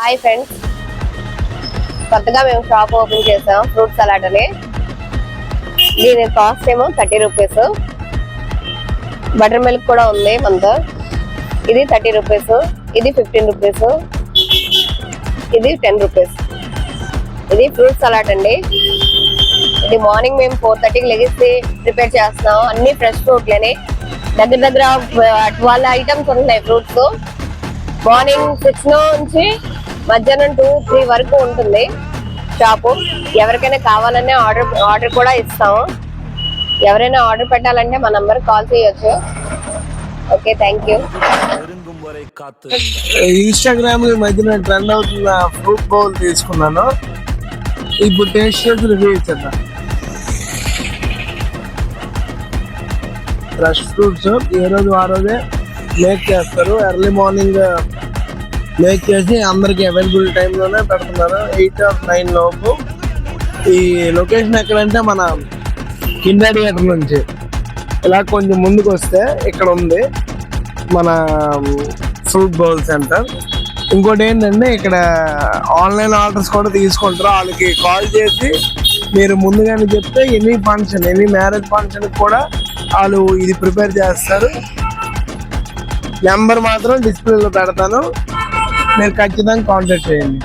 Hi friends, కొత్తగా మేము shop open చేసాం ఫ్రూట్ సలాడ్ అని. దీని కాస్ట్ ఏమో 30 రూపీస్. బటర్ మిల్క్ కూడా ఉంది మనతో. ఇది 30 రూపీస్, ఇది 15 రూపీస్, ఇది 10 రూపీస్. ఇది ఫ్రూట్ సలాడ్ అండి. ఇది మార్నింగ్ మేము 4:30కి లెగిసి ప్రిపేర్ చేస్తున్నాం. అన్ని ఫ్రెష్ ఫ్రూట్లేని. దగ్గర 12 ఐటమ్స్ ఉన్నాయి ఫ్రూట్స్. మార్నింగ్ 6 నుంచి మధ్యాహ్నం 2-3 వరకు ఉంటుంది షాపు. ఎవరికైనా కావాలనే ఆర్డర్ కూడా ఇస్తాము. ఎవరైనా ఆర్డర్ పెట్టాలంటే మా నంబర్ కాల్ చేయొచ్చు. Okay, thank you. ఇన్స్టాగ్రామ్ మధ్యన ట్రెండ్ అవుతున్న ఫ్రూట్ బౌల్ తీసుకున్నాను. ఇప్పుడు టేస్ట్ చేసి రివ్యూ ఇచ్చేద్దాం. ఫ్రెష్ ఫ్రూట్స్ ఏ రోజు ఆ రోజే మేక్ చేస్తారు. ఎర్లీ మార్నింగ్ మేక్ చేసి అందరికి అవైలబుల్ టైంలోనే పెడుతున్నారు. 8 or 9 లోపు. ఈ లొకేషన్ ఎక్కడంటే మన ఇండియా థియేటర్ నుంచి ఇలా కొంచెం ముందుకు వస్తే ఇక్కడ ఉంది మన ఫ్రూట్ బౌల్ సెంటర్. ఇంకోటి ఏంటంటే ఇక్కడ ఆన్లైన్ ఆర్డర్స్ కూడా తీసుకుంటారు. వాళ్ళకి కాల్ చేసి మీరు ముందుగానే చెప్తే ఎనీ మ్యారేజ్ ఫంక్షన్ కూడా వాళ్ళు ఇది ప్రిపేర్ చేస్తారు. నెంబర్ మాత్రం డిస్ప్లేలో పెడతాను, మీరు ఖచ్చితంగా కాంటాక్ట్ చేయండి.